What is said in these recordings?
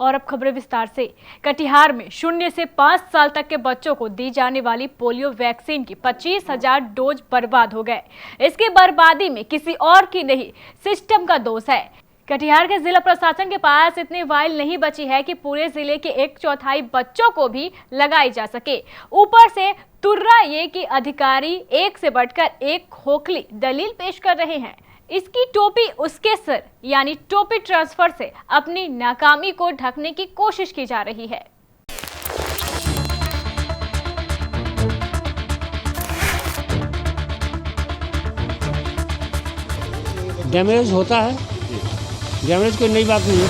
और अब खबरें विस्तार से। कटिहार में 0 से 5 साल तक के बच्चों को दी जाने वाली पोलियो वैक्सीन की 25,000 डोज बर्बाद हो गए। इसकी बर्बादी में किसी और की नहीं, सिस्टम का दोष है। कटिहार के जिला प्रशासन के पास इतनी वाइल नहीं बची है कि पूरे जिले के 1/4 बच्चों को भी लगाई जा सके। ऊपर से तुर्रा ये कि अधिकारी एक से बढ़कर एक खोखली दलील पेश कर रहे हैं। इसकी टोपी उसके सर यानी टोपी ट्रांसफर से अपनी नाकामी को ढकने की कोशिश की जा रही है। डैमेज होता है, डैमेज कोई नई बात नहीं है।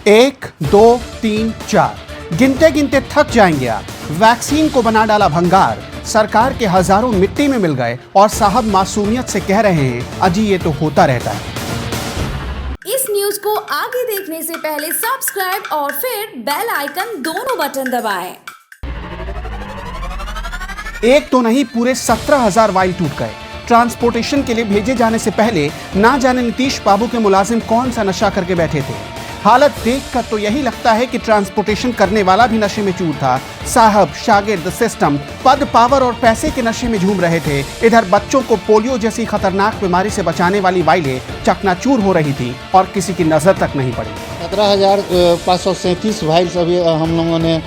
1, 2, 3, 4 गिनते गिनते थक जाएंगे आप। वैक्सीन को बना डाला भंगार, सरकार के हजारों मिट्टी में मिल गए और साहब मासूमियत से कह रहे हैं अजी ये तो होता रहता है। इस न्यूज को आगे देखने से पहले सब्सक्राइब और फिर बेल आइकन दोनों बटन दबाएं। एक तो नहीं, पूरे 17,000 वाइल टूट गए। ट्रांसपोर्टेशन के लिए भेजे जाने से पहले ना जाने नीतीश बाबू के मुलाजिम कौन सा नशा करके बैठे थे। हालत देखकर तो यही लगता है कि ट्रांसपोर्टेशन करने वाला भी नशे में चूर था। साहब, शागिर्द, सिस्टम, पद, पावर और पैसे के नशे में झूम रहे थे। इधर बच्चों को पोलियो जैसी खतरनाक बीमारी से बचाने वाली वाइलें चकनाचूर हो रही थी और किसी की नजर तक नहीं पड़ी। 17,537 वाइल्स अभी हम लोगों ने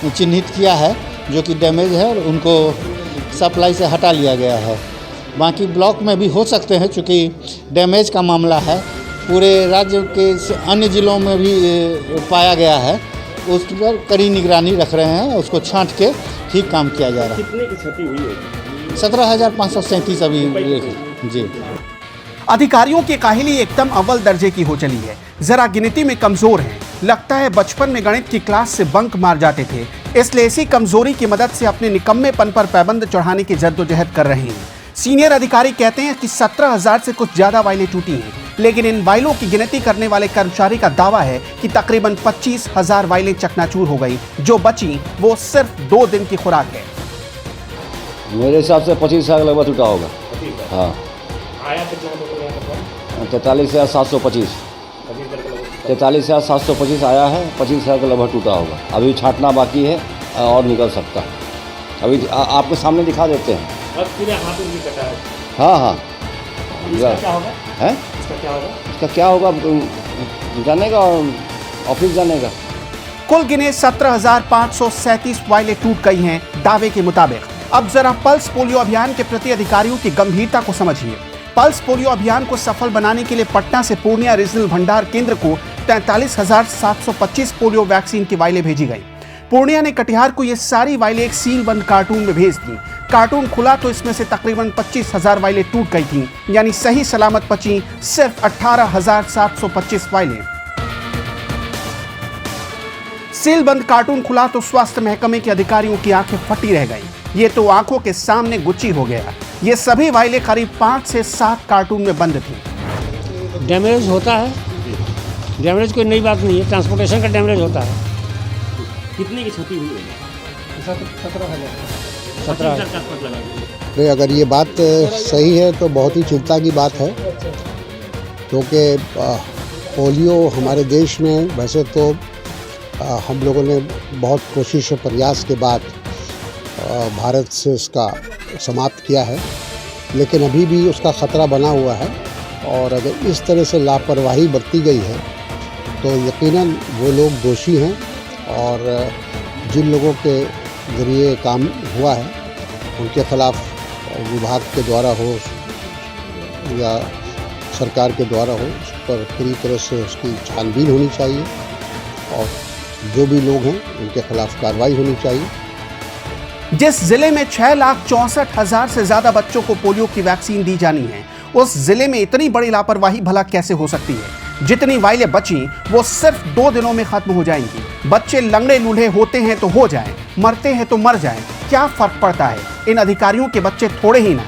चिन्हित किया है जो कि डैमेज है और उनको सप्लाई से हटा लिया गया है। बाकी ब्लॉक में भी हो सकते हैं, चूँकि डैमेज का मामला है। पूरे राज्य के अन्य जिलों में भी पाया गया है, उस पर कड़ी निगरानी रख रहे हैं। उसको छांट के ठीक काम किया जा रहा है। कितने की क्षति हुई है? 17,537 अभी जी। अधिकारियों की काहिली एकदम अव्वल दर्जे की हो चली है। जरा गिनती में कमजोर हैं। लगता है बचपन में गणित की क्लास से बंक मार जाते थे, इसलिए इसी कमजोरी की मदद से अपने निकम्मेपन पर पाबंद चढ़ाने की जद्दोजहद कर रहे हैं। सीनियर अधिकारी कहते हैं कि 17,000 से कुछ ज्यादा वाइलें टूटी हैं, लेकिन इन वाइलों की गिनती करने वाले कर्मचारी का दावा है कि तकरीबन 25,000 वाइलें चकनाचूर हो गई। जो बची वो सिर्फ 2 दिन की खुराक है। मेरे हिसाब से 25,000 लगभग टूटा होगा। हाँ, आया कितना? 43,725 43,725 आया है। 25,000 का लगभग टूटा होगा। अभी छांटना बाकी है और निकल सकता है। अभी आपके सामने दिखा देते हैं। अब पूरे हाथ भी कटा है। हाँ हाँ, इसका क्या होगा? है इसका क्या होगा? इसका क्या होगा जानेगा, ऑफिस जानेगा। कुल गिने 17,537 वाइलें टूट गई हैं दावे के मुताबिक। अब जरा पल्स पोलियो अभियान के प्रति अधिकारियों की गंभीरता को समझिए। पल्स पोलियो अभियान को सफल बनाने के लिए पटना से पूर्णिया रीजनल भंडार केंद्र को 43,725 पोलियो वैक्सीन की वाइलें भेजी गई। पूर्णिया ने कटिहार को ये सारी वाइलें एक सील बंद कार्टून में भेज दी। कार्टून खुला तो इसमें से तकरीबन 25,000 वाइलें टूट गई थीं, यानी सही सलामत बची सिर्फ 18,725 वाइलें। सील बंद कार्टून खुला तो स्वास्थ्य महकमे के अधिकारियों की आंखें फटी रह गईं। ये तो आंखों के सामने गुच्ची हो गया। ये सभी वाइलें करीब 5 से 7 कार्टून में बंद थी। डैमेज होता है, डैमेज कोई नई बात नहीं है। ट्रांसपोर्टेशन का डैमेज होता है। कितने की क्षति हुई है? 17,000। अगर ये बात सही है तो बहुत ही चिंता की बात है, क्योंकि पोलियो हमारे देश में वैसे तो हम लोगों ने बहुत कोशिश और प्रयास के बाद भारत से इसका समाप्त किया है, लेकिन अभी भी उसका ख़तरा बना हुआ है। और अगर इस तरह से लापरवाही बरती गई है तो यकीनन वो लोग दोषी हैं। और जिन लोगों के ज़रिए काम हुआ है उनके खिलाफ विभाग के द्वारा हो या सरकार के द्वारा हो, उस पर पूरी तरह से उसकी छानबीन होनी चाहिए और जो भी लोग हैं उनके खिलाफ कार्रवाई होनी चाहिए। जिस जिले में 6,64,000 से ज्यादा बच्चों को पोलियो की वैक्सीन दी जानी है, उस जिले में इतनी बड़ी लापरवाही भला कैसे हो सकती है? जितनी वाइलें बची वो सिर्फ 2 दिनों में खत्म हो जाएंगी। बच्चे लंगड़े लूल्हे होते हैं तो हो जाएं, मरते हैं तो मर जाएं, क्या फर्क पड़ता है? इन अधिकारियों के बच्चे थोड़े ही ना।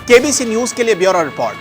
केबीसी न्यूज के लिए ब्यूरो रिपोर्ट।